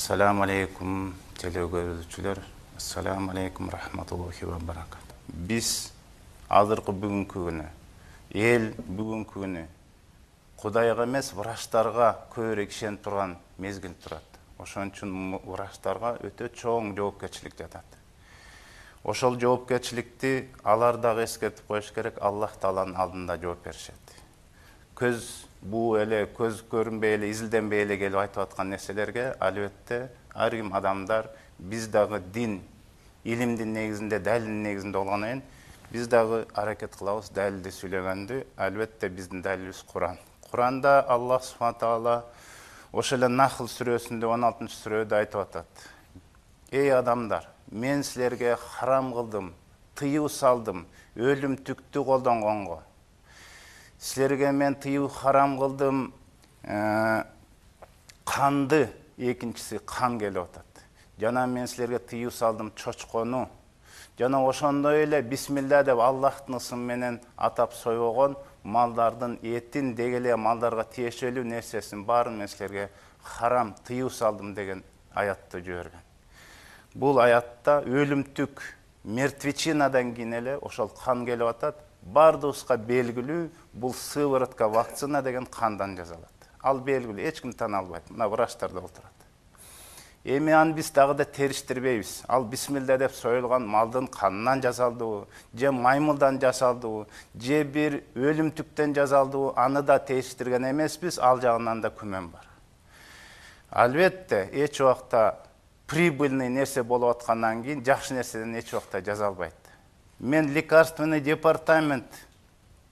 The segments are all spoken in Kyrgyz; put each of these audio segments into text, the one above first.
Assalamu alaikum televizyoncular. Assalamu alaikum rahmatullahi ve barakatuh. Biz azırkı bugünkü günü, el bugünkü günü Kudayga emes vraçtarga köbürөөк ишенип турган мезгил турат. Ошон үчүн vraçtarга өтө чоң жоопкерчилик жатат. Ошол жоопкерчиликти алар дагы эскертип коюш керек, Аллах Тааланын алдында жооп беришет. Көз бу эле көз көрүнбөй эле, изилденбей эле келип айтып аткан нерселерге албетте ар ким адамдар биз дагы дин, илимдин негизинде, далилдин негизинде болгондон кийин биз дагы аракет кылабыз далилди сүйлөгөндү. Албетте биздин далилибиз Куран. Kur'an'da Allah subhanahu taala oşele Nahl сүрөсүндө 16-сүрөдө айтып атат. Ey adamlar, men sizlerge haram kıldım, tıyıу saldım, өлүмтүктү колдонгонго. Sizlerge men tıyıу haram kıldım, kandı, ekинчиси kan келип атат. Жана men sizlerge tıyıу saldım чочкону. Жана ошондой эле бисмилла деп Аллахтын ысымы менен атап сойгон малдардын этин дегеле малдарга тиешелүү нерсесин баарын мен силерге харам тыюу салдым деген аятты жиберген. Бул аятта өлүмтүк мертвечинадан кийин эле ошол кан келип атат. Бардыбызга белгилүү бул сыворотка вакцина деген кандан жасалат. Ал белгилүү, эч ким тана албайт. Мына врачтарда отурат. Эми аны биз дагы да териштирбейбиз. Ал бисмилла деп союлган малдын канынан жасалдыбы, же маймылдан жасалдыбы, же бир өлүмтүктөн жасалдыбы, аны да териштирген эмеспиз, ал жагынан да күмөн бар. Албетте, эч убакта прибыльный нерсе болуп аткандан кийин жакшы нерседен эч убакта жасалбайт. Мен лекарственный департамент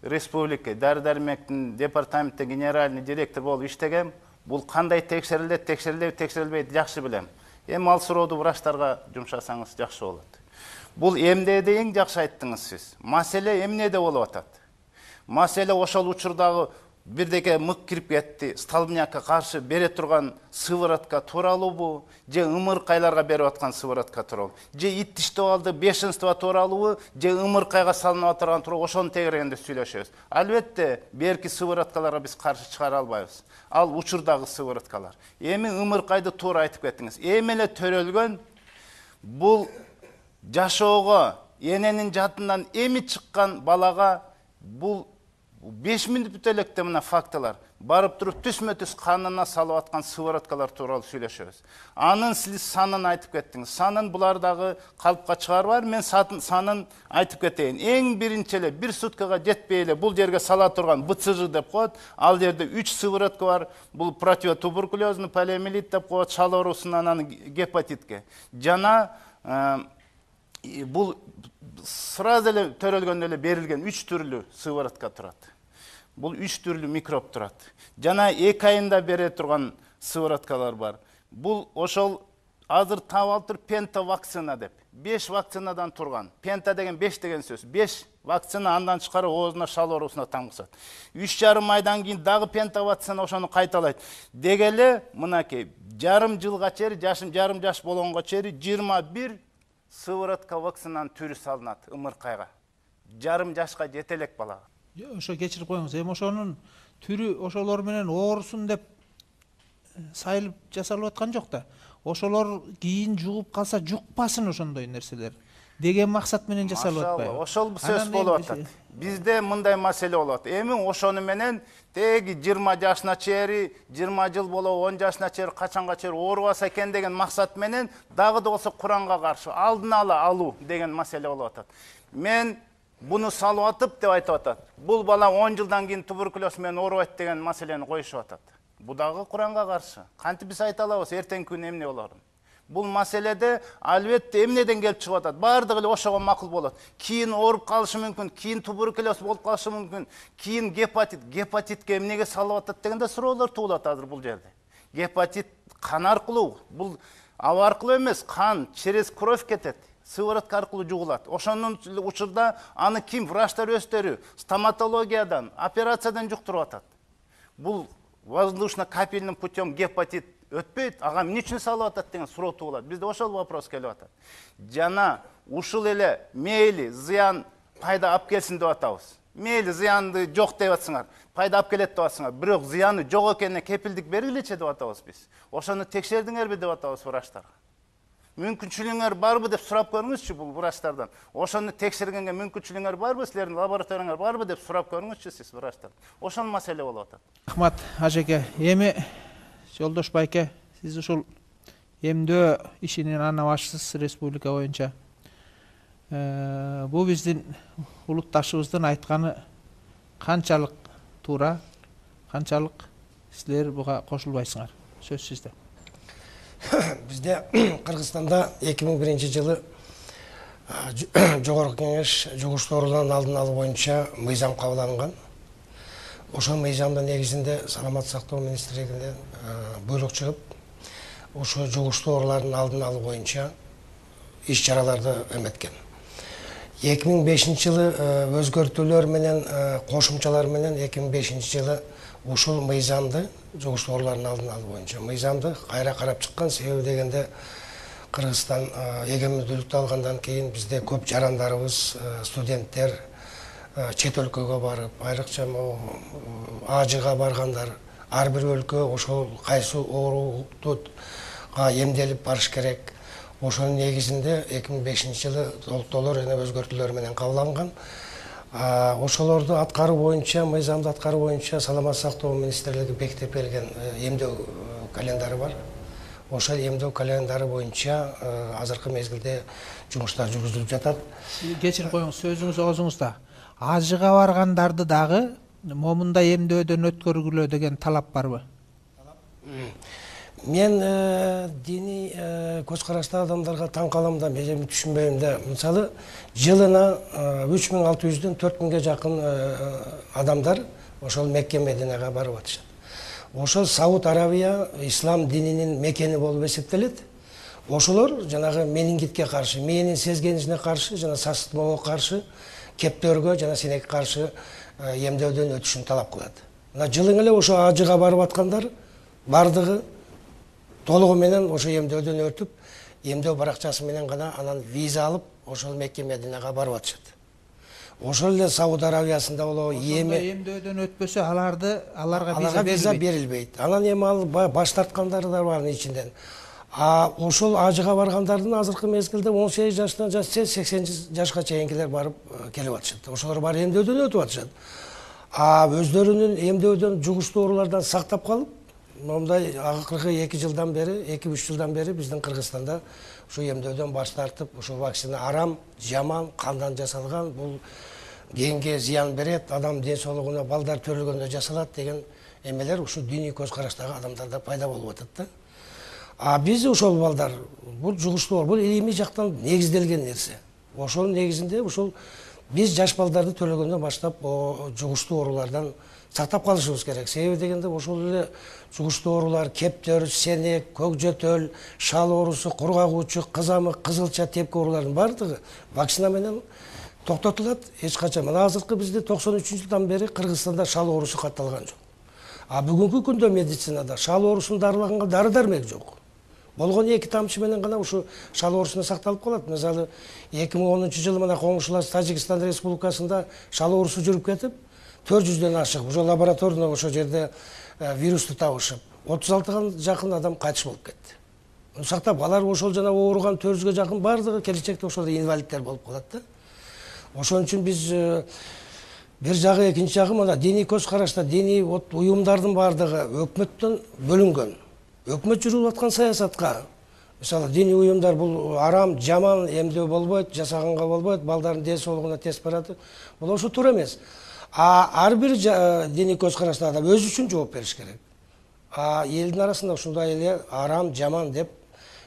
республика дары-дармектин департаментте генеральный директор болуп иштегем. Бул кандай текшерилет, текшерилбейт жакшы билем. Эми ал сурооду врачтарга жумшасаңыз жакшы болот. Бул эмнеде эң жакшы айттыңыз сиз. Маселе эмнеде болуп атат? Маселе ошол учурдагы бирдеке мык кирип кетти, столбнякка каршы бере турган сыворотка тууралуубу, же ымыркайларга берип аткан сыворотка тууралуу, же ит тиштеп алды, бешенство тууралуубу, же ымыркайга салынып турган тууралуу, ошону тегерегенде сүйлөшөбүз. Албетте, берки сывороткаларга биз каршы чыгара албайбыз. Ал учурдагы сывороткалар. Эми ымыркайды туура айтып кеттиңиз. Эми эле төрөлгөн бул жашоого эненин жатынан эми чыккан балага бул 5 мүнөт электе мына фактылар барып туруп түшмө-түш канына салып аткан сывороткалар тууралуу сүйлөшөбүз. Анын сиз санын айтып кеттиңиз. Санын булардагы калпка чыгарбайбы, мен санын айтып кетейин. Эң биринчи эле бир суткага жетпей эле бул жерге сала турган БЦЖ деп коет. Ал жерде 3 сыворотка бар. Бул противотуберкулезный полиомиелит деп коет, шал оорусунан анан гепатитке. Жана бул сразу эле төрөлгөндө эле берилген 3 түрлүү сыворотка турат. Бул 3 түрлүү микроб турат. Жана 2 айында бере турган сывороткалар бар. Бул ошол азыр таап алып пента вакцина деп. 5 вакцинадан турган. Пента деген 5 деген сөз. 5 вакцина андан тышкары оозуна шал оорусуна тамгысат. 3,5 айдан кийин дагы пента вакцина ошону кайталайт. Дегеле мынакей жарым жылга чейин, жарым жаш болгонго чейин 21 сыворотка вакцинанын түрү салынат ымыркайга. Жарым жашка жете элек балага. Ошо кечирип коюңуз. Эми ошонун түрү ошолор менен оорусун деп сайылып жасалып аткан жок да. Ошолор кийин жугуп калса жукпасын ошондой нерселер деген максат менен жасалып атпайбы? Ошол сөз болуп атат. Бизде мындай маселе болот. Эми ошону менен теги 20 жашына чейин, 20 жыл болобу, 10 жашына чейин качанга чейин оорубаса экен деген максат менен дагы да болсо Куранга каршы алдын ала алуу деген маселе болуп атат. Мен буну салып атып деп айтып атат. Бул бала 10 жылдан кийин туберкулез менен оорубайт деген маселени коюшуп атат. Бу дагы Куранга каршы. Кантип биз айта алабыз эртеңки күнү эмне болорун? Бул маселеде албетте эмнеден келип чыгып атат? Бардыгы эле ошого макул болот. Кийин ооруп калышы мүмкүн, кийин туберкулез болуп калышы мүмкүн, кийин гепатитке эмнеге салып атат дегенде суроолор туулат азыр бул жерде. Гепатит кан аркылуу, бул аба аркылуу эмес, кан через кровь кетет. Сыворотка аркылуу жугулат. Ошонун учурда аны ким врачтар өздөрү стоматологиядан, операциядан жуктуруп атат. Бул воздушно-капельным путем гепатит өтпөйт, ага эмне үчүн салып атат деген суроо туулат. Бизде ошол вопрос келип атат. Жана ушул эле мейли, зыян пайда алып келсин деп атабыз. Meyli ziyanды жок деп атсыңар, пайда алып келет деп атсыңар, бирок зыяны жок экенине кепилдик бергилечи деп атабыз биз. Ошону текшердиңерби деп атабыз врачтарга. Мүмкүнчүлүгүңөр барбы деп сурап көрүңүзчү бул врачтардан. Ошону текшергенге мүмкүнчүлүгүңөр барбы, силердин лабораторияңар барбы деп сурап көрүңүзчү сиз врачтардан. Ошол маселе болуп атат. Рахмат ажеке. Эми Жолдош байке, сиз ушул эмдөө ишинин ана башчысыз республика боюнча. Бул биздин улутташыбыздын айтканы канчалык туура, канчалык силер буга кошулбайсыңар? Сөз сизде. Bizde Kırgızstan'da 2001 жылы Жогорку Кеңеш жугуштуу оорулардын алдын алуу боюнча мыйзам кабыл. Ошол мыйзамдын негизинде Саламаттык сактоо министрлигинен буйрук чыгып, ошо жугуштуу оорулардын алдын алуу боюнча иш-чараларды эметкен. 2005 жылы өзгөртүүлөр менен кошумчалар менен 2005 жылы ушул мыйзамды жугуштуу оорулардын алдын алуу боюнча мыйзамды кайра карап чыккан. Себеби дегенде Кыргызстан эгемендүүлүктү алгандан кийин бизде көп жарандарыбыз, студенттер чет өлкөгө барып, айрыкча ажыга баргандар, ар бир өлкө ошол кайсы ооруту эмделип барыш керек. Ошонун негизинде 2005 жылы толуктоолор жана өзгөртүүлөр менен кабыл алынган. Ошолорду аткаруу боюнча, мыйзамды аткаруу боюнча Саламаттык сактоо министрлиги бекитип берген эмдөө календары бар. Ошол эмдөө календары боюнча азыркы мезгилде жумуштар жүргүзүлүп жатат. Кечирип коюңуз, сөзүңүз оозуңузда. Ажыга баргандарды дагы момундай эмдөөдөн өткөргүлө деген талап барбы? Мен диний көз караштагы адамдарга таң калам да, мен түшүнбөйм да. Мисалы, жылына 3600дөн 4000ге жакын адамдар ошол Мекке Мединеге барып атышат. Ошол Сауд Арабия ислам дининин мекени болуп эсептелет. Ошолор жанагы менингитке каршы, мээнин сезгенишине каршы, жана сасытмого каршы, кептөргө жана синекке каршы эмдөөдөн өтүшүн талап кылат. Мына жылың эле ошо ажыга барып аткандар бардыгы толугу менен ошо эмдөөдөн өтүп, эмдөө баракчасы менен гана анан виза алып, ошол Мекке Мединеге барып атышат. Ошол эле Сауд Арабиясында болобу, эмдөөдөн өтпөсө аларга виза берилбейт. Анан эми ал баш тарткандар да бар ичинден. Ошол ажыга баргандардын азыркы мезгилде 18 жаштан 80 жашка чейинкилер барып келип атышат. Ошолор баары эмдөөдөн өтүп атышат. Өздөрүнүн эмдөөдөн жугуштуу оорулардан сактап калып, мындай акыркы 2 жылдан бери, 2-3 жылдан бери биздин Кыргызстанда ушу эмдөөдөн баш тартып, ушул вакцина арам, жаман, кандан жасалган, бул денге зыян берет, адам ден соолугуна, балдар төрөлгөндө жасалат деген эмелер ушу диний көз караштагы адамдарда пайда болуп атат да. Биз ошол балдар, бул жугуштуу, бул илимий жактан негизделген нерсе. Ошонун негизинде ушул биз жаш балдарды төлөгөндөн баштап жугуштуу оорулардан сактап калышыбыз керек. Себеби дегенде ошол эле жугуштуу оорулар, кептөр, сенек, көкжөтөл, шал оорусу, кургак учук, кызамык, кызылча, тепки оорулардын бардыгы вакцина менен токтотулат. Эч качан. Мына азыркы бизде 93-жылдан бери Кыргызстанда шал оорусу катталган жок. Бүгүнкү күндө медицинада шал оорусун дарылаганга дары-дармек жок. Болгон 2 тамчы менен гана ушу шал оорусуна сакталып калат. Мисалы 2010-жылы мына коңшулас Тажикстан Республикасында шал оорусу жүрүп кетип, 400дөн ашык ошо лабораторияда ошо жерде вирусту табышып, 36га жакын адам кайтыш болуп кетти. Сактап алар ошол жана ооруган 400ге жакын бардыгы келечекте ошол инвалидтер болуп калат да. Ошон үчүн биз бир жагы, экинчи жагы мына диний көз карашта диний уюмдардын бардыгы өкмөттөн бөлүнгөн. Өкмөт жүрүп аткан саясатка, мисалы диний уюмдар бул арам, жаман, эмдөө болбойт, жасаганга болбойт, балдардын ден соолугуна тез барат. Бул ошо туура эмес. Ар бир диний көз карашта адам өзү үчүн жооп бериш керек. Элдин арасында ушундай эле арам, жаман деп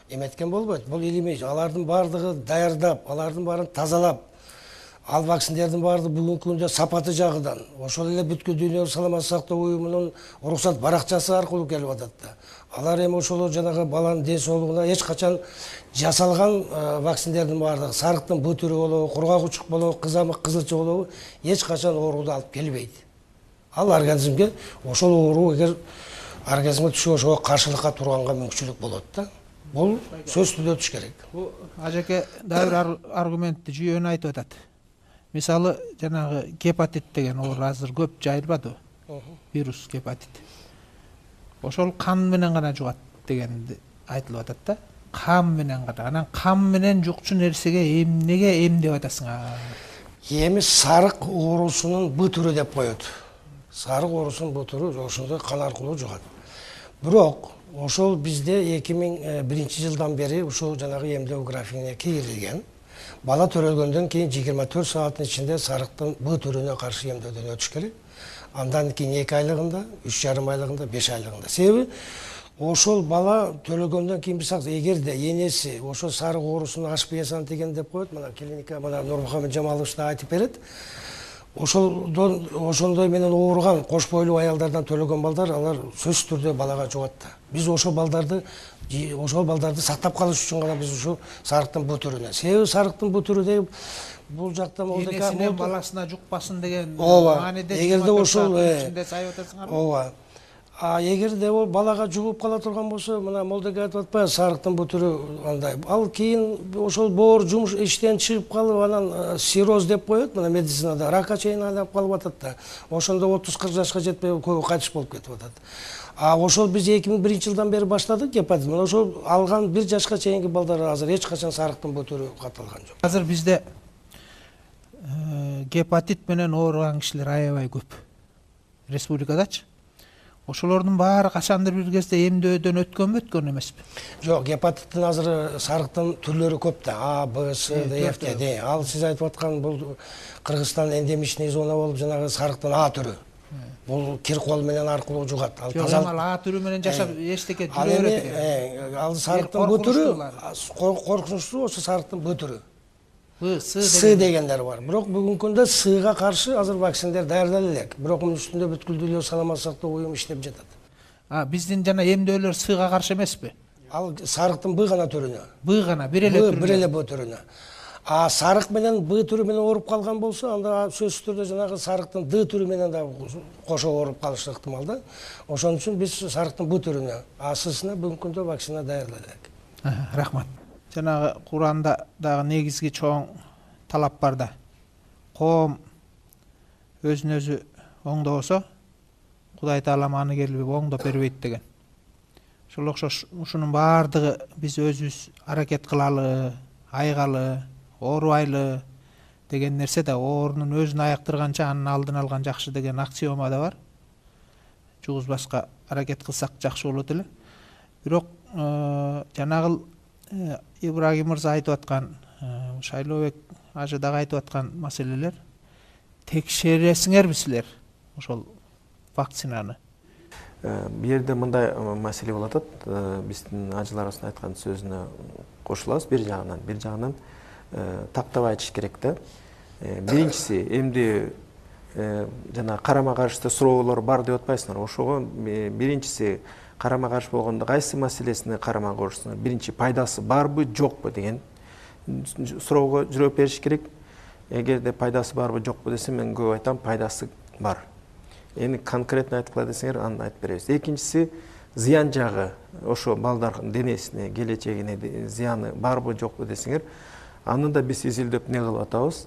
эметкен болбойт. Бул илимий, алардын бардыгы даярдап, алардын баарын тазалап, ал вакциналардын баардыгы бүгүнкү күндө сапаты жагынан, ошол эле бүткүл дүйнөлүк саламаттык сактоо уюмунун уруксат баракчасы аркылуу келип атат да. Алар эми ошол жанагы баланын ден соолугуна эч качан жасалган вакциналардын баардыгы, сарыктын бу түрү болобу, кургак учук болобу, кызамык, кызылча болобу, эч качан ооруду алып келбейт. Ал организмге ошол оору эгер организмге түшүп ошого каршылыкка турганга мүмкүнчүлүк болот да. Бул сөзсүз өтүш керек. Бул ажеке дагы бир аргументти жүйөнү айтып атат. Мисалы, жанагы гепатит деген оору азыр көп жайылбады. Вирус гепатит. Ошол кан менен гана жугат дегенди айтылып атат да. Кан менен гана. Анан кан менен жукчу нерсеге эмнеге эмдеп атасың? Эми сарык оорусунун Б түрү деп коет. Сарык оорусунун Б түрү ошондой кан аркылуу жугат. Бирок ошол бизде 2001 жылдан бери ушул жанагы эмдөө графигине кирилген. Бала төрөлгөндөн кийин 24 сааттын ичинде сарыктын Б түрүнө каршы эмдөөдөн өтүш керек. Андан кийин 2 айлыгында, 3,5 айлыгында, 5 айлыгында. Себеби ошол бала төлөгөндөн кийин биз эгерде энеси ошол сарык оорусуна ашпыясан деген деп коет, мына клиника мына Нурмухамед Жамалович да айтып берет. Ошондой менен ооруган кош бойлуу аялдардан төлөгөн балдар алар сөзсүз түрдө балага жугат да. Биз ошол балдарды сактап калыш үчүн гана биз ушул сарыктын Б түрүнө. Себеби сарыктын Б түрү деп бул жакта энесинен баласына жукпасын деген мааниде эгерде ошол сайып атасыңар. Ооба. Эгерде ол балага жугуп кала турган болсо, мына молдеге айтып атпайбы, сарыктын Б түрү андай. Ал кийин ошол боор жумуш иштен чыгып калып, анан сироз деп коет, мына медицинада ракка чейин айланып калып атат да. Ошондо 30-40 жашка жетпей көбү кайтыш болуп кетип атат. Ошол биз 2001 жылдан бери баштадык гепатит. Мына ошол алган 1 жашка чейинки балдар азыр эч качан сарыктын Б түрү катталган жок. Азыр бизде гепатит менен ооруган кишилер аябай көп. Республикадачы. Ошолордун баары качандыр бир кезде эмдөөдөн өткөн эмеспи? Жок, гепатиттин азыр сарыктын түрлөрү көп да. А, Б, С, Д, Ф, Д. Ал сиз айтып аткан бул Кыргызстан эндемичный зона болуп жанагы сарыктын А түрү. Бул кир кол менен аркылуу жугат. Ал тазалык А түрү менен жашап эчтеке жүрө берет. Ал сарыктын Б түрү коркунучтуу, ошо сарыктын Б түрү. С дегендер бар. Бирок бүгүнкү күндө Сга каршы азыр вакциндер даярдалып элек. Бирок мунун үстүндө бүткүл дүйнө саламат сактоо уюму иштеп жатат. Биздин жана эмдөөлөр Сга каршы эмеспи? Ал сарыктын Б гана түрүнө. Б гана, бир эле түрүнө. Бир эле Б түрүнө. Сарык менен Б түрү менен ооруп калган болсо, анда сөзсүз түрдө жанагы сарыктын Д түрү менен да кошо ооруп калышы ыктымал да. Ошон үчүн биз сарыктын Б түрүнө, Сына бүгүнкү күндө вакцина даярдадык. Рахмат. Жанагы Куранда дагы негизги чоң талап бар да. Коом өзүн өзү оңдобосо, Кудай Таалам аны келип оңдоп бербейт деген. Ошол окшош ушунун баардыгы биз өзүбүз аракет кылалы, айгалы, оорубайлы деген нерсе да, оорунун өзүн аяктырганча анын алдын алган жакшы деген аксиома да бар. Жугузбашка аракет кылсак жакшы болот эле. Бирок жанагы Ибрагим мырза айтып аткан, Шайлообек ажы дагы айтып аткан маселелер текшересиңерби силер ошол вакцинаны? Бул жерде мындай маселе болуп атат. Биздин ажыларыбыздын айткан сөзүнө кошулабыз. Бир жагынан тактап айтыш керек да. Биринчиси эмди жана карама каршы суроолор бар деп атпайсыңар. Ошого биринчиси карама каршы болгондо кайсы маселесине карама каршысыңар? Биринчи пайдасы барбы, жокпу деген суроого жооп бериш керек. Эгерде пайдасы барбы, жокпу десе, мен көп айтам, пайдасы бар. Эми конкретно айткыла десеңер, аны айтып беребиз. Экинчиси зыян жагы, ошо балдардын денесине, келечегине зыяны барбы, жокпу десеңер, аны да биз изилдөп не кылып атабыз.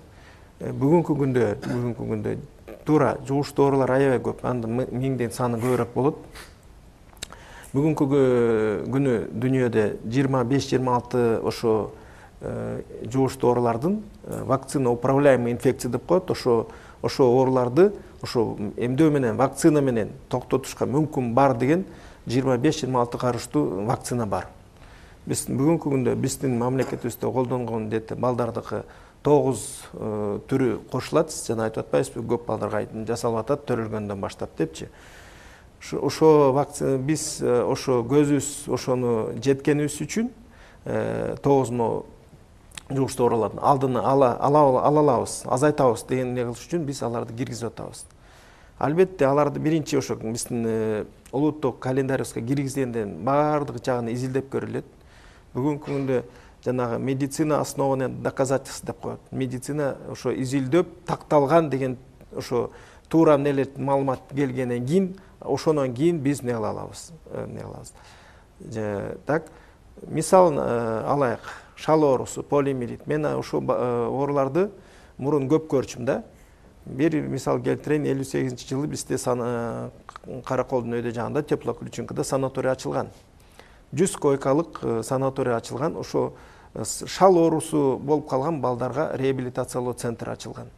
Бүгүнкү күндө туура жугуштуу оорулар аябай көп, анда миңден саны көбүрөөк болот. Бүгүнкү күнү дүйнөдө 25-26 ошо жугуштуу оорулардын вакцина управляемый инфекция деп коет. Ошо ооруларды ошо эмдөө менен, вакцина менен токтотушка мүмкүн бар деген 25-26 карыштуу вакцина бар. Биз бүгүнкү күндө биздин мамлекетибизде колдонгон балдардыкы 9 түрү кошулат. Жана айтып атпайсызбы, көп балдарга жасалып атат төрөлгөндөн баштап депчи. Ошо вакцина биз ошо көзүбүз ошону жеткенибиз үчүн 9 жугуштуу оорулардын алдын ала алабыз, азайтабыз деген не кылыш үчүн биз аларды киргизип атабыз. Албетте аларды биринчи ошо биздин улуттук календарыбызга киргизгенден баардык жагын изилдеп көрүлөт. Бүгүнкү күндө жанагы медицина основанный доказательств деп коет. Медицина ошо изилдөп такталган деген ошо туура нелер маалымат келгенден кийин, ошондон кийин биз не кылабыз. Так, мисал алайык, шал оорусу, полиомиелит. Мен ошо ооруларды мурун көп көрчүм да. Бир мисал келтирейин, 58-жылы бизде Караколдун өйдө жагында Теплоключенкада санаторий ачылган. 100 койкалык санаторий ачылган. Ошо шал оорусу болуп калган балдарга реабилитациялоо центр ачылган.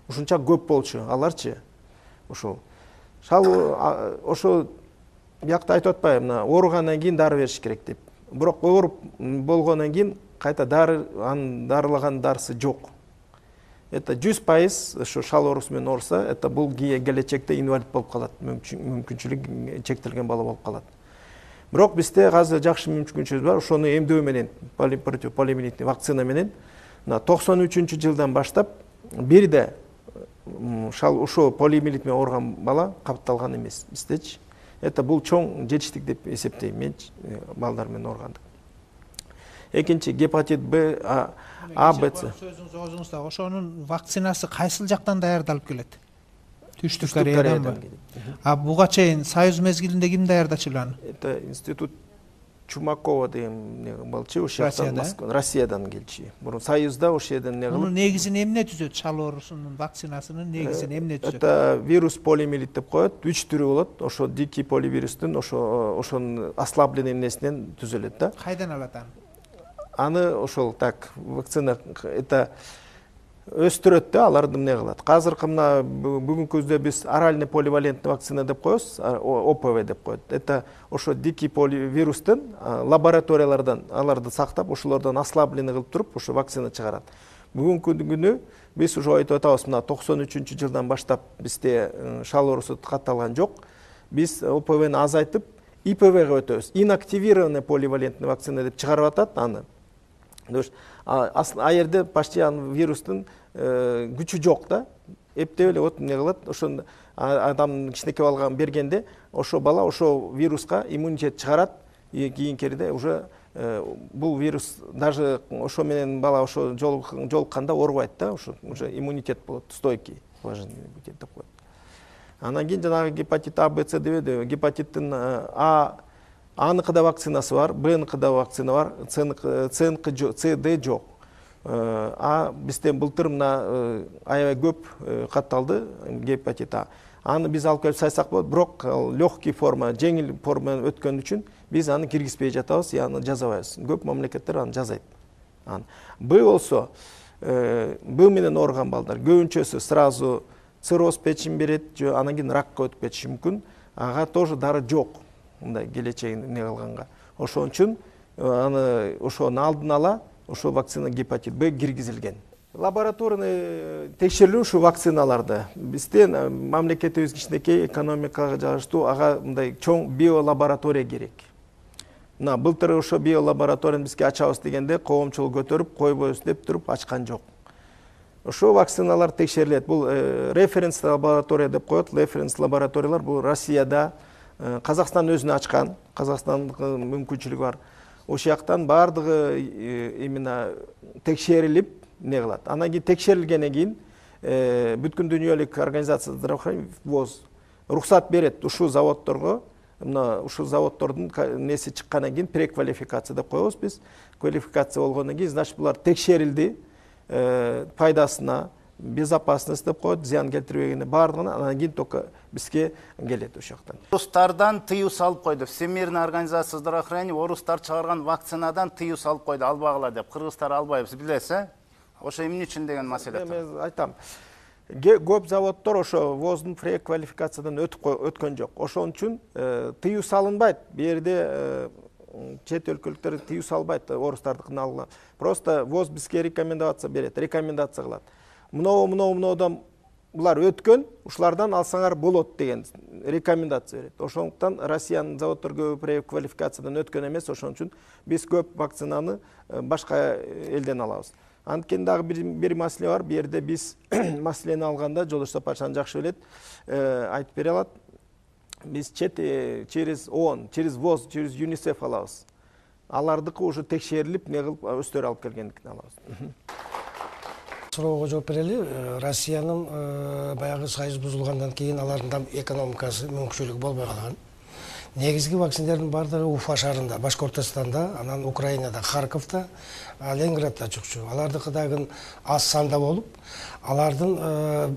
Ушунча көп болчу, аларчы. Ошол шал ошо биякта айтып атпайбы, мына ооругандан кийин дары бериш керек деп. Бирок ооруп болгондон кийин кайта анын дарылаган дарысы жок. Это 100% ошо шал оорусу менен ооруса, это бул келечекте инвалид болуп калат, мүмкүнчүлүгү чектелген бала болуп калат. Бирок бизде азыр жакшы мүмкүнчүлүгүбүз бар, ошону эмдөө менен, полиомиелитный вакцина менен 93-жылдан баштап бирде ошо полиомиелит менен ооруган бала капталган эмес биздечи. Это бул чоң жетиштик деп эсептейм мен, балдар менен ооругандык. Экинчи гепатит Б, А, Б, С. Сөзүңүз оозуңузда ошонун вакцинасы кайсыл жактан даярдалып келет? Түштүк Кореядан Кореяданбы? Буга чейин Союз мезгилинде ким даярдачу аны? Это институт Чумакова деген болчу, ошол жактан Россиядан келчү. Мурун Союзда ошол жерден не Мунун кылып. негизин эмне түзөт? Шал оорусунун вакцинасынын негизин эмне түзөт? Это вирус полиомиелит деп коет, 3 түрү болот. Ошо дикий поливирустун ошонун ослабленный эмнесинен түзөлөт да. Кайдан алат аны? Аны ошол так вакцина это өстүрөт да, аларды эмне кылат. Азыркы мына бүгүнкү күздө биз оральный поливалентный вакцина деп коебуз, ОПВ деп коет. Это ошо дикий поливирустун лабораториялардан аларды сактап, ошолордон ослабленный кылып туруп, ошо вакцина чыгарат. Бүгүнкү күнү биз уже айтып атабыз, мына 93-жылдан баштап бизде шал оорусу катталган жок. Биз ОПВны азайтып, ИПВга өтөбүз. Инактивированный поливалентный вакцина деп чыгарып атат аны. А жерде почти вирустун күчү жок да. Эптеп эле вот эмне кылат, ошону адамдын кичинекей балага бергенде, ошо бала ошо вируска иммунитет чыгарат, кийинкерде уже бул вирус даже ошо менен бала ошо жолукканда оорубайт да, ошо уже иммунитет болот, стойкий, положительный иммунитет деп коет. Анан кийин жанагы гепатит А, Б, С дебеди, гепатиттин Аныкыда вакцинасы бар, Бныкыда вакцина бар, Цд жок. А бизден былтыр мына аябай көп катталды гепатит А. Аны биз алып келип сайсак болот, бирок легкий форма, жеңил форма өткөн үчүн биз аны киргизбей жатабыз, аны жазабайбыз. Көп мамлекеттер аны жазайт. Б болсо, Б менен ооруган балдар көбүнчөсү сразу цирроз печень берет, же анан кийин ракка өтүп кетиши мүмкүн. Ага тоже дары жок. Мындай келечегин эмне кылганга. Ошон үчүн аны ошону алдын ала ошо вакцина гепатит Б киргизилген. Лабораторный текшерилүү ушу вакциналарды бизден мамлекетибиз кичинекей экономикага жайгаштуу, ага мындай чоң биолаборатория керек. Мына былтыр ошо биолабораторияны бизге ачабыз дегенде коомчулук көтөрүп койбойбуз деп туруп ачкан жок. Ошо вакциналар текшерилет. Бул референс лаборатория деп коет. Референс лабораториялар бул Россияда, Казакстан өзүнө ачкан, Казакстандын мүмкүнчүлүгү бар. Ошол жактан баардыгы именно текшерилип не кылат. Анан кийин текшерилгенден кийин бүткүн дүйнөлүк организация здравоохранения ВОЗ уруксат берет ушул заводдорго, мына ушул заводдордун неси чыккандан кийин преквалификация деп коебуз биз. Квалификация болгондон кийин, значит, булар текшерилди, пайдасына, безопасность деп коет, зыян келтирбегени баардыгына, анан кийин только бизге келет ошол жактан. Орустардан тыюу салып койду. Всемирная организация здравоохранения орустар чыгарган вакцинадан тыюу салып койду, албагыла деп. Кыргыздар албайбыз, билесиз? Ошо эмне үчүн деген маселе. Мен айтам. Көп заводдор ошо ВОЗдун преквалификациядан өткөн жок. Ошон үчүн тыюу салынбайт. Бу жерде чет өлкөлүктөр тыюу салбайт орустардыкын алгыла. Просто ВОЗ бизге рекомендация берет, рекомендация кылат. Мынаудан булар өткөн, ушулардан алсаңар болот деген рекомендация берет. Ошондуктан Россиянын заводдор көп преквалификациядан өткөн эмес, ошон үчүн биз көп вакцинаны башка элден алабыз. Анткени дагы бир маселе бар. Бу жерде биз маселени алганда Жолдош Сапаршан жакшы билет, айтып бере алат. Биз через ООН, через ВОЗ, через ЮНИСЕФ алабыз. Алардыкы уже текшерилип, не кылып өстөрү алып келгендикин алабыз. Суроого жооп берели. Россиянын баягы союз бузулгандан кийин алардын экономикасы мүмкүнчүлүгү болбой калган. негизги вакциндердин баардыгы Уфа шаарында, Башкортостанда, анан Украинада, Харьковда, Ленинградда чыкчу. Алардыкы дагы аз санда болуп, алардын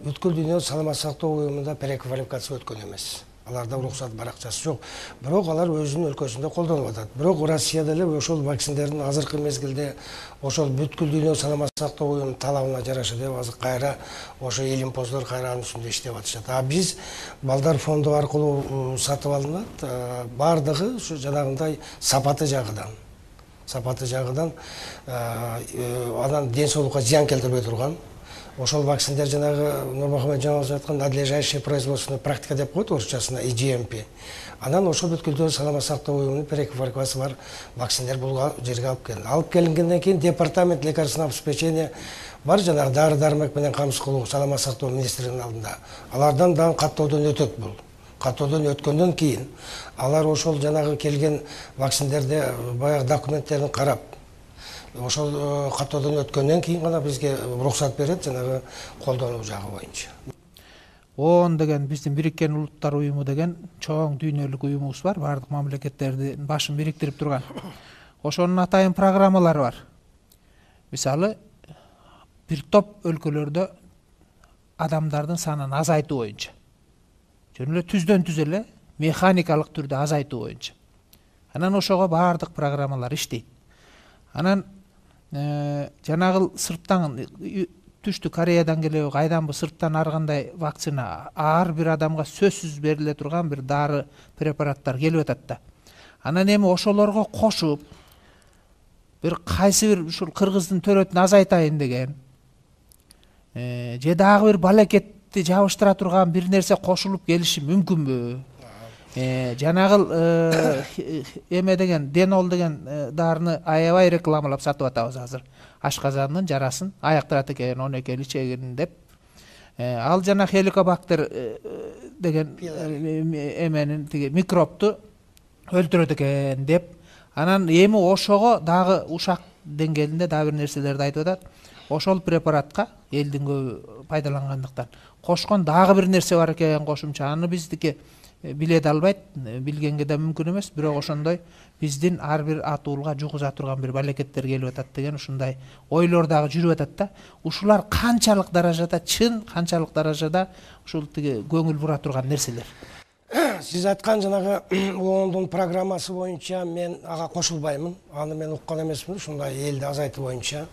бүткүл дүйнө саламат сактоо уюмунда переквалификация өткөн эмес. Аларда уруксат баракчасы жок. Бирок алар өзүнүн өлкөсүндө колдонуп атат. Бирок Россияда эле ошол вакциндердин азыркы мезгилде ошол бүткүл дүйнө саламат сактоо уюмунун талабына жараша деп азыр кайра ошо илимпоздор кайра анын үстүндө иштеп атышат. А биз балдар фонду аркылуу сатып алынат. Бардыгы ушу жанагындай сапаты жагынан анан ден соолукка зыян келтирбей турган. Ошол вакциндер жанагы Нурмухамед Жамалович айткан надлежащее производственная практика деп коет орусчасына IGMP. Анан ошол бүткүл саламат сактоо уюмунун переквалификациясы бар вакциндер бул жерге алып келди. Алып келингенден кийин департамент лекарственного обеспечения бар, жанагы дары дармек менен камсыз кылуу саламат сактоо министринин алдында. Алардан дагы каттоодон өтөт бул. Каттоодон өткөндөн кийин алар ошол жанагы келген вакциндерди баягы документтерин карап, ошол каттоодон өткөндөн кийин гана бизге уруксат берет жанагы колдонуу жагы боюнча. ООН деген биздин Бириккен Улуттар уюму деген чоң дүйнөлүк уюмубуз бар, бардык мамлекеттердин башын бириктирип турган. Ошонун атайын программалары бар. Мисалы, бир топ өлкөлөрдө адамдардын санын азайтуу боюнча. Жөн эле түздөн түз эле механикалык түрдө азайтуу боюнча. Анан ошого бардык программалар иштейт. Анан жанагы сырттан Түштүк Кореядан келеби, кайдан бу сырттан ар кандай вакцина, ар бир адамга сөзсүз бериле турган бир дары препараттар келип атат да. Анан эми ошолорго кошуп бир кайсы бир ушул кыргыздын төрөтүн азайтайын деген же дагы бир балекетти жабыштыра турган бир нерсе кошулуп келиши мүмкүнбү? Жанагы эме деген Денол деген дарыны аябай рекламалап сатып атабыз азыр. Ашказандын жарасын аяктырат экен, 12 ичегин деп. Ал жана хеликобактер деген эменин тиги микробту өлтүрөт экен деп. Анан эми ошого дагы ушак деңгээлинде дагы бир нерселерди айтып атат. Ошол препаратка элдин көбү пайдалангандыктан кошкон дагы бир нерсе бар экен кошумча. Аны биздики биле да албайт, билгенге да мүмкүн эмес, бирок ошондой биздин ар бир атуулга жугуза турган бир балекеттер келип атат деген ушундай ойлор дагы жүрүп атат да. Ушулар канчалык даражада чын, канчалык даражада ушул тиги көңүл бура турган нерселер? Сиз айткан жанагы ООНдун программасы боюнча мен ага кошулбаймын. Аны мен уккан эмесмин, ушундай элди азайтуу боюнча.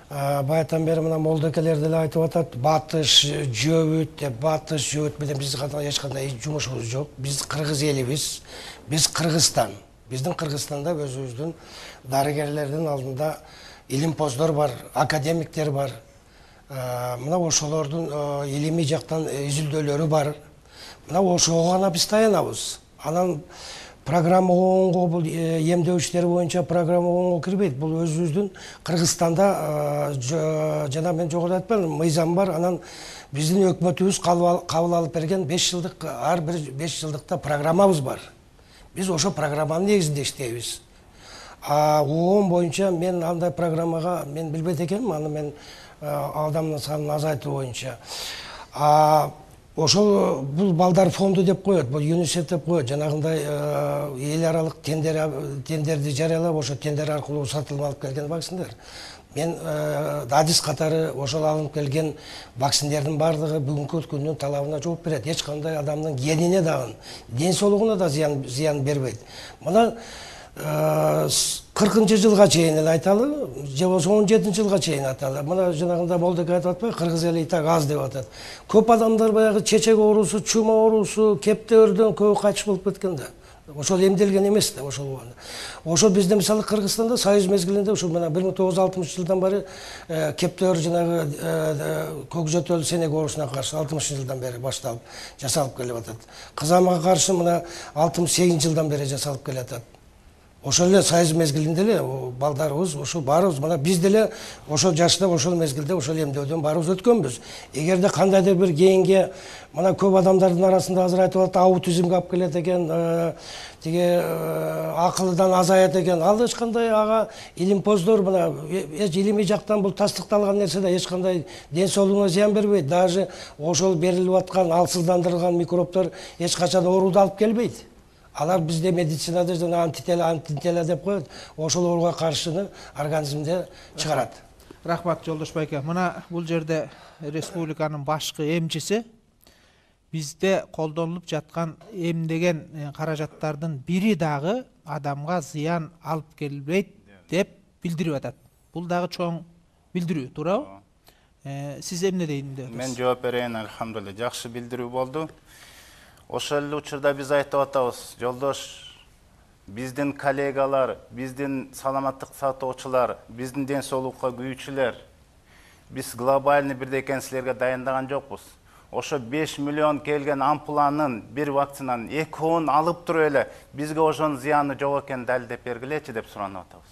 Баятан бери мына молдокелер деле айтып атат, батыш жөөбүт деп, батыш жөөбүт менен биз эч кандай жумушубуз жок. Биз кыргыз элибиз, биз Кыргызстан. Биздин Кыргызстанда өзүбүздүн дарыгерлердин алдында илимпоздор бар, академиктер бар. Мына ошолордун илимий жактан изилдөөлөрү бар. Мына ошого гана биз таянабыз. Анан программа ООНго бул эмдөө иштери боюнча программа ООНго кирбейт. Бул өзүбүздүн Кыргызстанда жана мен жогору айтпадым, мыйзам бар. Анан биздин өкмөтүбүз кабыл алып берген 5 жылдык, ар бир 5 жылдыкта программабыз бар. Биз ошо программанын негизинде иштейбиз. ООН боюнча мен андай программага мен билбейт экенмин, аны мен адамдын санын азайтуу боюнча. Ошол бул балдар фонду деп коет, бул ЮНИСЕФ деп коет, жанагындай эл аралык тендерди жарыялап, ошо тендер аркылуу сатылып алып келген вакциндер. Мен адис катары ошол алынып келген вакциндердин бардыгы бүгүнкү күндүн талабына жооп берет. Эч кандай адамдын генине дагы, ден соолугуна да зыян бербейт. Мына 40-жылга чейин эле айталы, же болбосо 17-жылга чейин айталы. Мына жанагында болдук айтып атпайбы, кыргыз эли так аз деп атат. Көп адамдар баягы чечек оорусу, чума оорусу, кептөөрдөн көбү кайтыш болуп кеткен да. Ошол эмделген эмес да ошол. Ошол бизде мисалы Кыргызстанда союз мезгилинде ушул мына 1960-жылдан бери кептөөр жанагы көкжөтөл сенек оорусуна каршы 60-жылдан бери башталып жасалып келип атат. Кызамага каршы мына 68-жылдан бери жасалып келатат. Ошол эле союз мезгилинде эле балдарыбыз, ошол баарыбыз мына биз деле ошол жашта, ошол мезгилде ошол эмдөөдөн баарыбыз өткөнбүз. Эгерде кандайдыр бир кейинге мына көп адамдардын арасында азыр айтып атат, аутизмге алып келет экен, тиги акылдан азаят экен. Ал эч кандай ага илимпоздор мына эч илимий жактан бул тастыкталган нерсе да эч кандай ден соолугуна зыян бербейт. Даже ошол берилип аткан алсыздандырылган микробдор эч качан ооруду алып келбейт. Алар бизде медицинада жана антитела деп коет. Ошол ооруга каршыны организмде чыгарат. Рахмат Жолдош байке. Мына бул жерде республиканын башкы эмчиси бизде колдонулуп жаткан эмдеген каражаттардын бири дагы адамга зыян алып келбейт деп билдирип атат. Бул дагы чоң билдирүү, туурабы? Сиз эмне дейин деп атасыз? Мен жооп берейин, алхамдулилlah, жакшы билдирүү болду. Ошол эле учурда биз айтып атабыз, Жолдош, биздин коллегалар, биздин саламаттык сактоочулар, биздин ден соолукка күйүүчүлөр, биз глобальный бирдекенсилерге дайындаган жокпуз. Ошо 5 миллион келген ампуланын, бир вакцинанын экөөнүн алып туруп эле бизге ошонун зыяны жок экенин далилдеп бергилечи деп суранып атабыз.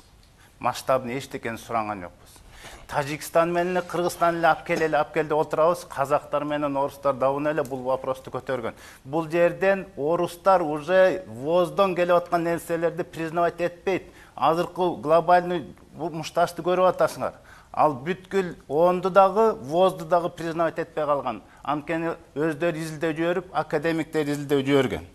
Масштабын эчтекени суранган жокпуз. Тажикстан менен Кыргызстан эле алып келди отурабыз, казактар менен орустар дабын эле бул вопросту көтөргөн. Бул жерден орустар уже воздон келип аткан нерселерди признавать этпейт. Азыркы глобальный мушташты көрүп атасыңар. Ал бүткүл оонду дагы, возду дагы признавать этпей калган. Анткени өздөрү изилдөө жиберип, академиктер изилдөө жиберген.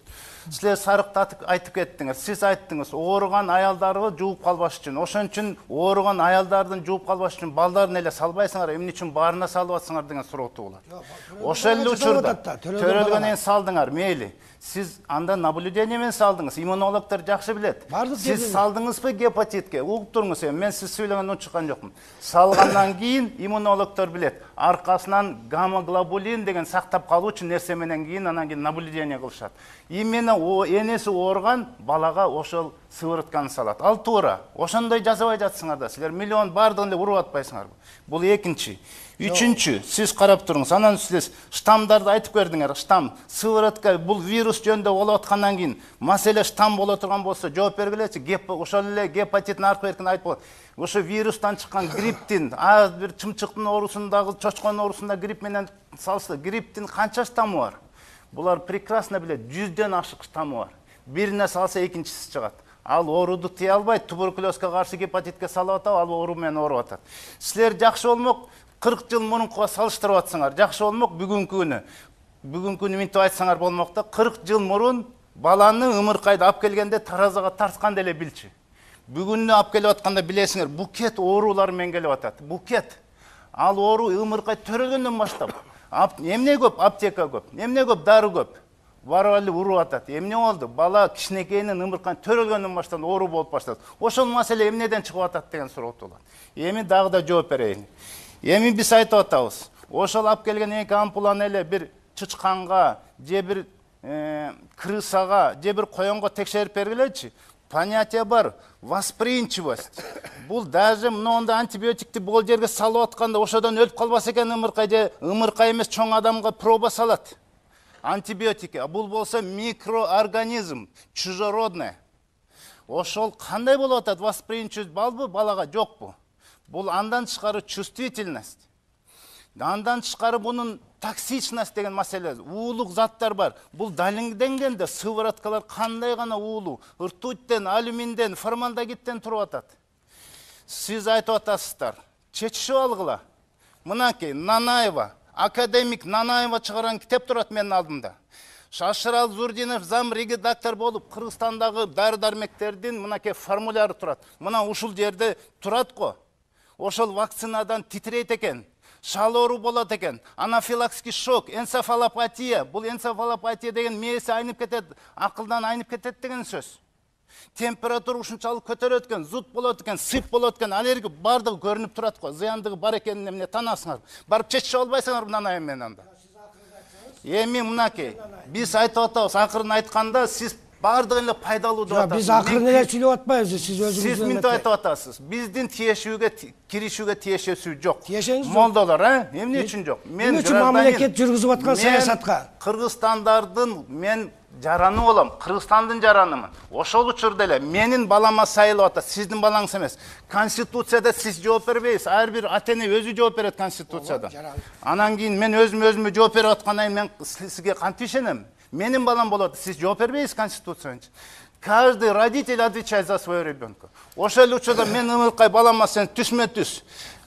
Силер сарыктатып айтып кеттиңер. Сиз айттыңыз, ооруган аялдарды жууп калбаш үчүн. Ошон үчүн ооруган аялдардын жууп калбаш үчүн балдарын эле салбайсыңар, эмне үчүн баарына салып атсыңар деген суроо туулат. Ошол эле учурда төрөлгөндөн салдыңар, мейли. Сиз анда наблюдение менен салдыңыз. Иммунологдор жакшы билет. Сиз салдыңызбы гепатитке? Угуп туруңуз, мен сиз сүйлөгөндөн чыккан жокмун. Салгандан кийин иммунологдор билет. Аркасынан гамма-глобулин деген сактап калуу үчүн нерсе менен кийин анан кийин наблюдение кылышат. Именно энеси ооруган балага ошол сыворотканы салат. Ал туура. Ошондой жасабай жатсыңар да. Силер миллион бардыгын эле уруп атпайсыңарбы? Бул экинчи. Үчүнчү, сиз карап туруңуз. Анан сиз штамдарды айтып бердиңер. Штам, сыворотка, бул вирус жөнүндө болуп аткандан кийин, маселе штам боло турган болсо жооп бергилечи. Ошол эле гепатиттин аркы эркин айтып болот. Ошо вирустан чыккан грипптин, бир чымчыктын оорусундагы, чочконун оорусунда грипп менен салса, грипптин канча штамы бар? Булар прекрасно билет, 100дөн ашык штамы бар. Бирине салса экинчиси чыгат. Ал ооруду тыя албайт, туберкулезге каршы гепатитке салып атат, ал оору менен ооруп атат. Силер жакшы болмок 40 жыл мурункуга салыштырып атсаңар, жакшы болмок бүгүнкү күнү. Бүгүнкү күнү минтип айтсаңар болмок да, 40 жыл мурун баланы ымыркайды алып келгенде таразага тарткан деле билчи. Бүгүнү алып келип атканда билесиңер, букет оорулар менен келип атат. Букет. Ал оору ымыркай төрөлгөндөн баштап. Эмне көп? Аптека көп. Эмне көп? Дары көп. Барып эле уруп атат. Эмне болду? Бала кичинекейинен ымыркай төрөлгөндөн баштап оору болуп баштады. Ошол маселе эмнеден чыгып атат деген суроо туулат. Эми дагы да жооп берейин. Эми биз айтып атабыз. Ошол алып келген эки ампуланы эле бир чычканга, же бир крысага, же бир коёнго текшерип бергилечи. Понятие бар, восприимчивость. Бул даже мындай антибиотикти бул жерге салып атканда ошодон өлүп калбаса экен ымыркай, же ымыркай эмес чоң адамга проба салат. Антибиотики. Бул болсо микроорганизм, чужеродный. Ошол кандай болуп атат? Восприимчивость балбы, балага жокпу? Бул андан тышкары чувствительность. Андан тышкары бунун токсичность деген маселе, уулук заттар бар. Бул далилденгенде сывороткалар кандай гана уулуу, ртуттен, алюминден, формальдегидтен туруп атат. Сиз айтып атасыздар, чечишип алгыла. Мынакей Нанаева, академик Нанаева чыгарган китеп турат менин алдымда. Шашырал Зурдинов зам редактор болуп, Кыргызстандагы дары-дармектердин мынакей формуляры турат. Мына ушул жерде турат го. Ошол вакцинадан титрейт экен. Шал оору болот экен, анафилаксис шок, энцефалопатия. Бул энцефалопатия деген мээси айнып кетет, акылдан айнып кетет деген сөз. Температура ушунчалык көтөрөт экен, зуд болот экен, сып болот экен, аллергия бардыгы көрүнүп турат го. Зыяндыгы бар экенин эмне танасыңар. Барып чечип албайсыңар мындан менен анда. Эми мынакей, биз айтып атабыз, акырын айтканда сиз бардыгын эле пайдалуу деп атасыз. Биз акырын эле сүйлөп атпайбыз, сиз өзүңүз. Сиз мынтип айтып атасыз. Биздин тиешүүгө, киришүүгө тиешеси жок. Тиешеңиз жок. Молдолор, эмне үчүн жок? Мен мамлекет жүргүзүп аткан саясатка. Кыргызстандардын мен жараны болом, Кыргызстандын жаранымын. Ошол учурда эле менин балама сайылып атат, сиздин балаңыз эмес. Конституцияда сиз жооп бербейсиз, ар бир ата-эне өзү жооп берет конституцияда. Анан кийин мен өзүмө жооп берип аткандан кийин мен сизге кантип ишенем? Менин балам болот, сиз жооп бербейсиз конституцияга. Каждый родитель отвечает за своего ребенка. Ошол учурда мен ымыркай балама сен түсмө түс.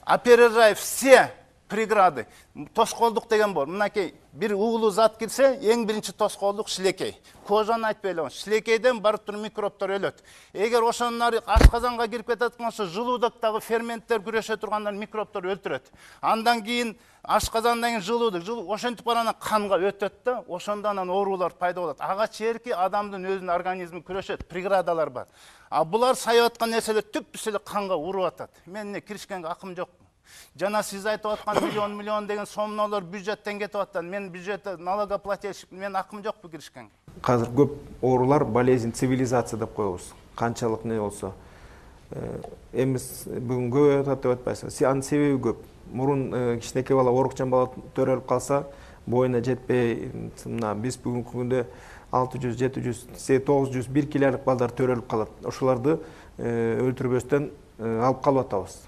Опережай все преграды. Тоскоолдук деген бар. Мынакей бир уулуу зат кирсе, эң биринчи тоскоолдук шилекей. Кожаны айтпай эле, шилекейден барып туруп микробтор өлөт. Эгер ошонун ашказанга кирип кетаткан болсо, желудоктогу ферменттер күрөшө тургандар микробтор өлтүрөт. Андан кийин ашказандан кийин желудок, ошентип барана канга өтөт да, ошондон анан оорулар пайда болот. Ага чейинки адамдын өзүнүн организми күрөшөт, преградалар бар. А булар сайып аткан нерселер түпсүз эле канга уруп атат. Мен эмне киришкенге акым жок. Жана сиз айтып аткан миллион деген сомнолор бюджеттен кетип атат. Мен бюджетте налогоплательщик, мен акым жокпу киришкенге. Қазір көп оорулар болезнь цивилизация деп коебуз. Канчалык не болсо. Эмес бүгүн көп атат деп атпайсыз. Анын себеби көп. Мурун кичинекей бала оорукчан бала төрөлүп калса, боюна жетпей, мына биз бүгүнкү күндө 600, 700, 900, 1 килолук балдар төрөлүп калат. Ошолорду өлтүрбөстөн алып калып атабыз.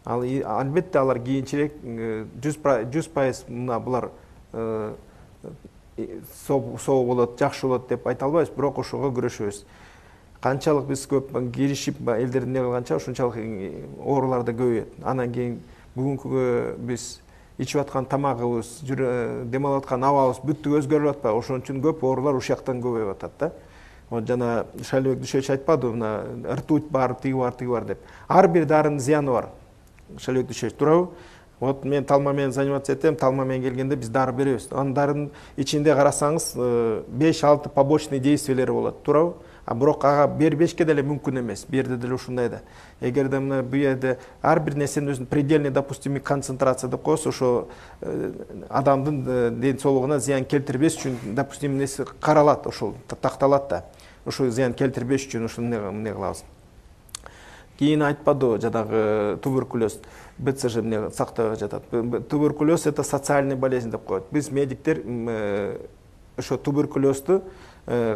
Ал албетте алар кийинчерээк 100% мына булар соо болот, жакшы болот деп айта албайбыз, бирок ошого күрөшөбүз. Канчалык биз көп киришип элдерди эмне кылганча ушунчалык оорулар да көбөйөт. Анан кийин бүгүнкү биз ичип аткан тамагыбыз, дем алып аткан абабыз бүттүк өзгөрүп атпайбы? Ошон үчүн көп оорулар ушуяктан көбөйүп атат да. Вот жана Шайлебек Дүйшөевич айтпадыбы, мына ртуть бар, тиги бар деп. Ар бир дарынын зыяны бар. Шайлебек Дүйшөевич туурабы? Вот мен талма менен заниматься этем, талма менен келгенде биз дары беребиз. Анын дарынын ичинде карасаңыз 5-6 побочный действиялери болот, туурабы? А бирок ага бербешке деле мүмкүн эмес. Бу жерде деле ушундай да. Эгерде мына бу жерде ар бир нерсенин өзүнүн предельный допустимый концентрация деп коебуз, ошо адамдын ден соолугуна зыян келтирбеш үчүн допустимый нерсе каралат, ошол такталат да. Ошо зыян келтирбеш үчүн ушуну эмне кылабыз. Кийин айтпадыбы жадагы туберкулез, БЦЖ эмне сактабай жатат. Туберкулез это социальный болезнь деп коет. Биз медиктер ошо туберкулезду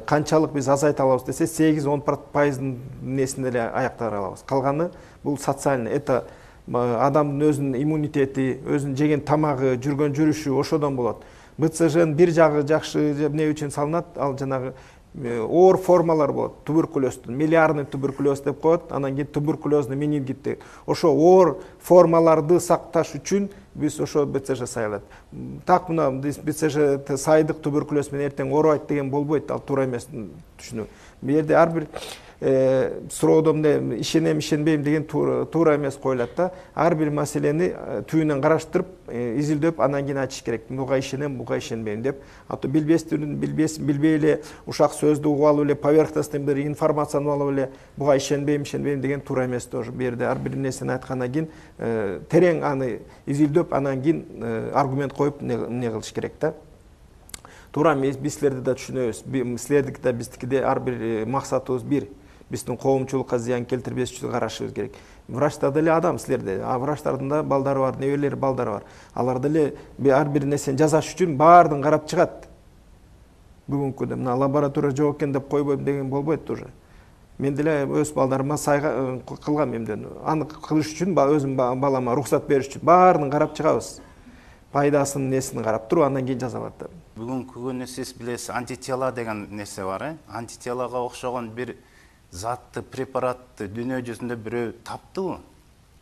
канчалык биз азайта алабыз десе 8-10% несин эле аяктара алабыз. Калганы бул социальный, это адамдын өзүнүн иммунитети, өзүнүн жеген тамагы, жүргөн жүрүшү ошодон болот. БЦЖнын бир жагы жакшы эмне үчүн салынат? Ал жанагы оор формалар болот. Туберкулездин миллиардный туберкулез деп коет, анан кийин туберкулезный менингит дейт. Ошо оор формаларды сакташ үчүн биз ошо БЦЖ сайылат. Так мына БЦЖ сайдык туберкулез менен эртең оорубайт деген болбойт, ал туура эмес түшүнүү. Бу жерде ар бир суроодо эмне ишенем, ишенбейм деген туура эмес коюлат да. Ар бир маселени түбүнөн караштырып, изилдөп, анан кийин айтыш керек. Буга ишенем, буга ишенбейм деп. Ато билбей эле ушак сөздү угуп алып эле поверхностный бир информацияны алып эле буга ишенбейм деген туура эмес тоже. Бу жерде ар бир нерсени айткандан кийин терең аны изилдөп, анан кийин аргумент коюп эмне кылыш керек да. Туура биз силерди да түшүнөбүз. Силердики да биздики да ар бир максатыбыз бир. Биздин коомчулукка зыян келтирбеш үчүн карашыбыз керек. Врачтар деле адам силерде, а врачтардын да балдары бар, небелери балдары бар. Алар деле ар бир нерсени жасаш үчүн баардыгын карап чыгат. Бүгүнкү да мына лаборатория жок экен деп койбойм деген болбойт уже. Мен деле өз балдарыма сайга кылгам эмден. Аны кылыш үчүн өзүм балама уруксат бериш үчүн баардыгын карап чыгабыз. Пайдасын, несин карап туруп, андан кийин жазалат. Бүгүнкү күнү сиз билесиз, антитела деген нерсе бар, Антителага окшогон бир затты, препаратты дүйнө жүзүндө бирөө таптыбы?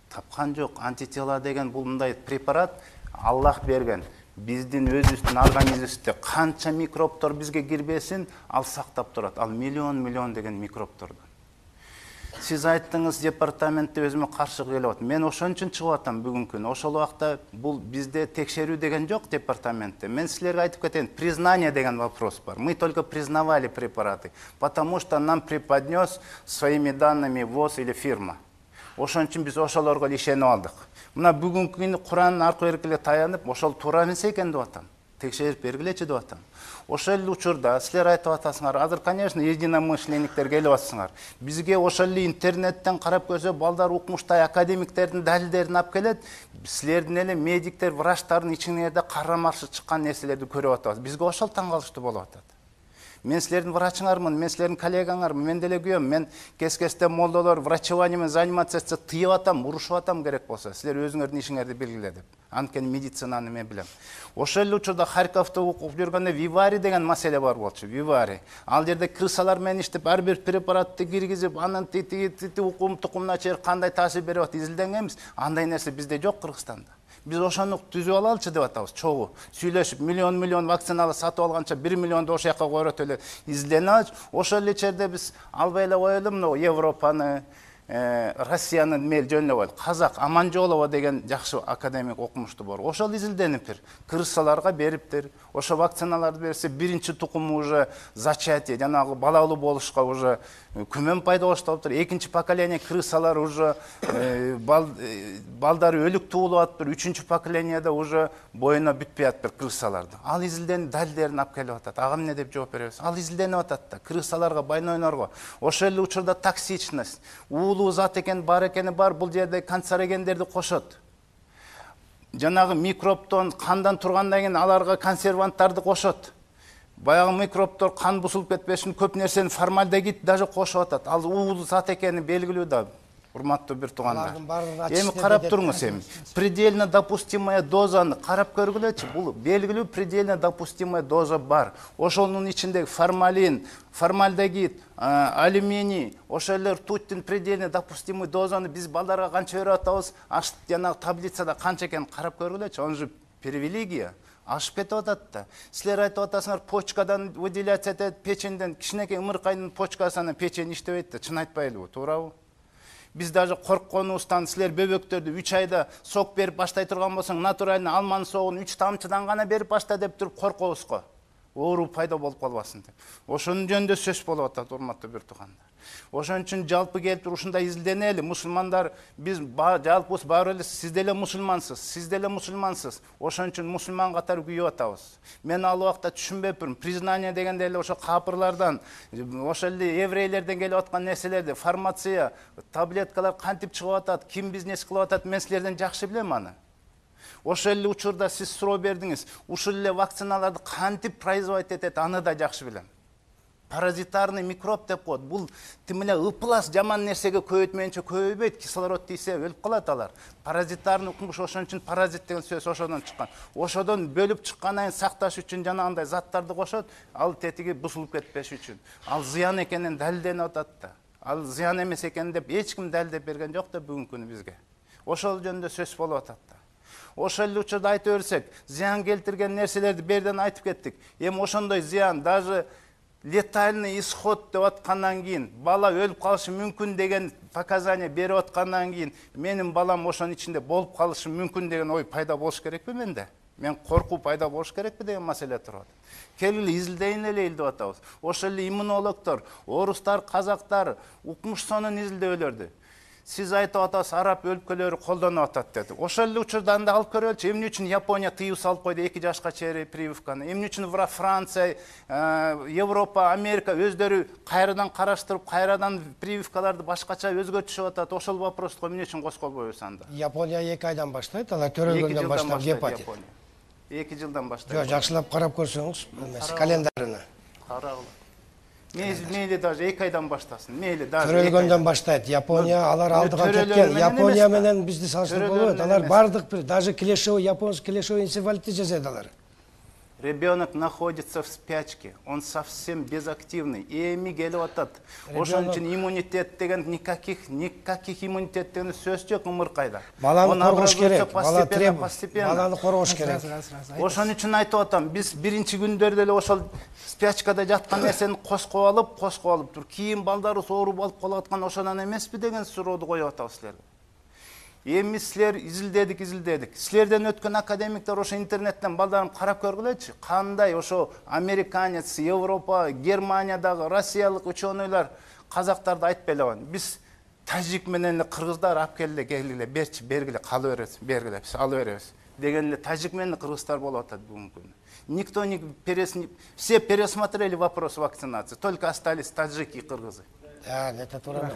Тапкан жок. Антитела деген бул мындай препарат Аллах берген. Биздин өзүбүздүн организмибизде канча микробтор бизге кирбесин, ал сактап турат. Ал миллион деген микробторду. Сиз айттыңыз, департаментте өзүмө каршы келип атат. Мен ошон үчүн чыгып атам бүгүнкү күнү. Ошол убакта бул бизде текшерүү деген жок департаментте. Мен силерге айтып кетейин, признание деген вопрос бар. Мы только признавали препараты, потому что нам преподнес своими данными ВОЗ или фирма. Ошон үчүн биз ошолорго ишенип алдык. Мына бүгүнкү күнү Куранын аркы эркеле таянып, ошол туура эмес экен деп атам. Текшерип бергилечи деп атам. Ошол эле учурда силер айтып атасыңар, азыр конечно единомышленниктер келип атсыңар. Бизге ошол эле интернеттен карап көрсө, балдар укмуштай академиктердин далилдерин алып келет. Силердин эле медиктер, врачтардын ичиңерде карама-каршы чыккан нерселерди көрүп атабыз. Бизге ошол таң калыштуу болуп атат. Мен силердин врачыңармын, мен силердин коллегаңармын, мен деле күйөм. Мен кес-кесте молдолор врачевание менен заниматься этсе тыйып атам, урушуп атам керек болсо. Силер өзүңөрдүн ишиңерди белгиле деп. Анткени медицинаны мен билем. Ошол эле учурда Харьковдо окуп жүргөндө Вивари деген маселе бар болчу. Вивари. Ал жерде крысалар менен иштеп, ар бир препаратты киргизип, анын укум тукумуна чейин кандай таасир берип атат изилденгенбиз. Андай нерсе бизде жок Кыргызстанда. Биз ошону түзүп алалычы деп атабыз, чогуу. Сүйлөшүп, миллион вакциналы сатып алганча 1 миллионду ошол жака койрот эле изилденип алыч. Ошол эле жерде биз албай эле коелу, мына Европаны, Россиянын мел жөнүнө коелу. Казак Аманжолова деген жакшы академик окумушту бар. Ошол изилдениптир. Крысаларга бериптир. Ошо вакциналарды берсе, биринчи тукуму уже зачатие, жанагы балалуу болушка уже күмөн пайда болуштуптур. Экинчи поколение крысалар уже балдары өлүк туулуп атыптыр. Үчүнчү поколениеде уже боюна бүтпөй атыптыр крысаларды. Ал изилденip далилдерин алып келип атат. Ага эмне деп жооп беребиз? Ал изилденип атат да. Крысаларга байнойнорго. Ошол эле учурда токсичность, уулуу зат экен бар экени бар, бул жерде канцерогендерди кошот. Жанагы микробтон, кандан тургандан кийин аларга консерванттарды кошот. Баягы микробтор кан бузулуп кетпеш үчүн көп нерсени формальдегид даже кошуп атат. Ал уулуу зат экени белгилүү да, урматтуу бир туугандар. Эми карап туруңуз эми. Предельно допустимая дозаны карап көргүлөчү. Бул белгилүү предельно допустимая доза бар. Ошонун ичиндеги формалин, формальдегид, алюминий, ошолор ртуттун предельно допустимый дозаны биз балдарга канча берип атабыз? Аш жанагы таблицада канча экенин карап көргүлөчү. Он же привилегия. Ашып кетип атат да. Силер айтып атасыңар, почкадан выделяться этет, печенден, кичинекей ымыркайдын почкасынан печень иштебейт да, чын айтпайлыбы, туурабы? Биз даже коркконубуздан силер бөбөктөрдү 3 айда сок берип баштай турган болсоң, натуральный алманын согун 3 тамчыдан гана берип башта деп туруп коркобуз го. Оору пайда болуп калбасын деп. Ошонун жөнүндө сөз болуп атат, урматтуу бир туугандар. Ошон үчүн жалпы келип ушундай изилденели. Мусулмандар, биз жалпыбыз баары эле сиз деле мусулмансыз, сиз деле мусулмансыз. Ошон үчүн мусулман катары күйүп атабыз. Мен ал убакта түшүнбөпмүн. Признание дегенде эле ошо капырлардан, ошол эле еврейлерден келип аткан нерселерди, фармация, таблеткалар кантип чыгып атат, ким бизнес кылып атат, мен силерден жакшы билем аны. Ошол эле учурда сиз суроо бердиңиз. Ушул эле вакциналарды кантип производить этет, аны да жакшы билем. Паразитарный микроб деп коет. Бул тим эле ыплас жаман нерсеге көбөйтмөйүнчө көбөйбөйт, кислород тийсе өлүп калат алар. Паразитарный укмуш, ошон үчүн паразит деген сөз ошодон чыккан. Ошодон бөлүп чыккандан кийин сакташ үчүн жанагындай заттарды кошот, ал тетиги бузулуп кетпеш үчүн. Ал зыян экенин далилденип атат да. Ал зыян эмес экен деп эч ким далилдеп берген жок да бүгүнкү күнү бизге. Ошол жөнүндө сөз болуп атат да. Ошол эле учурда айта берсек, зыян келтирген нерселерди берден айтып кеттик. Эми ошондой зыян, даже летальный исход деп аткандан кийин, бала өлүп калышы мүмкүн деген показания берип аткандан кийин, менин балам ошонун ичинде болуп калышы мүмкүн деген ой пайда болуш керекпи менде? Мен коркуу пайда болуш керекпи деген маселе турат. Келгиле изилдейин эле деп атабыз. Ошол эле иммунологдор, орустар, казактар укмушсонун изилдөөлөрдү. Сиз айтып атасыз, араб өлкөлөрү колдонуп атат деди. Ошол эле учурда анда алып көрөлүчү, эмне үчүн Япония тыюу салып койду 2 жашка чейин прививканы? Эмне үчүн Франция, Европа, Америка өздөрү кайрадан караштырып, кайрадан прививкаларды башкача өзгөртүшүп атат? Ошол вопросту эмне үчүн косколбойбуз анда? Япония 2 айдан баштайт, алар төрөлгөндөн баштап гепатит. 2 жылдан баштайт. Жок, жакшылап карап көрсөңүз, календарына. Карагыла. Мейли даже 2 айдан баштасын. Мейли даже. Төрөлгөндөн баштайт. Япония алар алдыга кеткен. Япония менен бизди салыштырып болбойт. Алар бардык бир, даже клешевой, японский клешевой энцефалитти жасайт алар. Ребенок находится в спячке, он совсем безактивный. Эми келип атат. Ошон үчүн иммунитет деген никаких иммунитет деген сөз жок ымыркайда. Баланы коргош керек. Баланы коргош керек. Ошон үчүн айтып атам, биз биринчи күндөрдө эле ошол спячкада жаткан нерсени коскоп алып тур. Кийин балдарыбыз оору болуп калып аткан ошонан эмеспи деген сурооду коюп атабыз силерге. Эми силер изилдедик. Силерден өткөн академиктер ошо интернеттен балдарым карап көргүлөчү. Кандай ошо американец, Европа, Германиядагы россиялык ученыйлар казактарды айтпай эле койгон. Биз тажик менен кыргыздар алып келгиле, бергиле, кала беребиз, бергиле, биз алып беребиз деген эле тажик менен кыргыздар болуп атат бүгүнкү күнү. Никто не все пересмотрели вопрос вакцинации, только остались таджики и кыргызы. Это туура.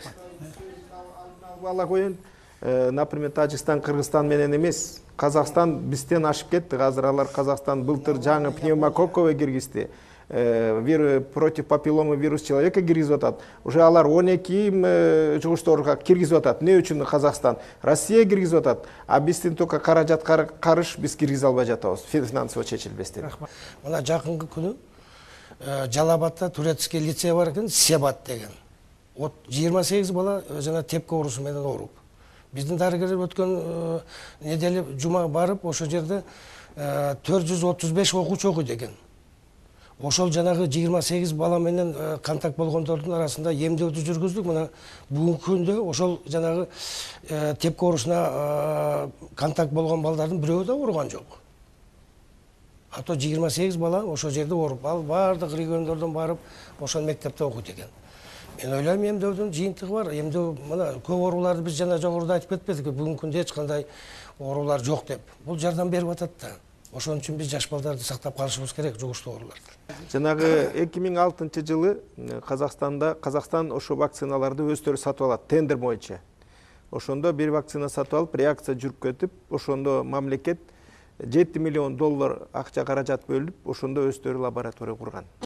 Бала коюн. Например, Тажикстан, Кыргызстан менен эмес, Казакстан бизден ашып кетти. Азыр алар Казакстан былтыр жаңы пневмококковый киргизди. Против папиллома вирус человека киргизип атат. Уже алар 12 жугуштарга киргизип атат. Эмне үчүн Казакстан? Россия киргизип атат. А биздин только каражат карыш биз киргизе албай жатабыз. Финансово чечилбестен. Мына жакынкы күнү Жалабатта турецкий лицей бар экен, Себат деген. 28 бала жана тепке оорусу менен ооруп. Биздин дарыгерлер өткөн неделе жума барып, ошо жерде 435 окуучу окуйт экен. Ошол жанагы 28 бала менен контакт болгондордун арасында эмдөөдү жүргүздүк. Мына бүгүнкү күндө ошол жанагы тепки оорусуна контакт болгон балдардын бирөө да ооруган жок. А то 28 бала ошол жерде ооруп, ал баардык региондордон барып ошол мектепте окуйт экен. Мен ойлойм, эмдөөдүн жыйынтыгы бар. Эмдөө мына көп ооруларды биз жана жогоруда айтып кетпедикпи? Бүгүнкү күндө эч кандай оорулар жок деп. Бул жардам берип атат да. Ошон үчүн биз жаш балдарды сактап калышыбыз керек, жугуштуу ооруларды. Жанагы 2006-жылы Казакстан ошо вакциналарды өздөрү сатып алат тендер боюнча. Ошондо бир вакцина сатып алып, реакция жүрүп кетип, ошондо мамлекет $7 миллион акча каражат бөлүп, ошондо өздөрү лаборатория курган.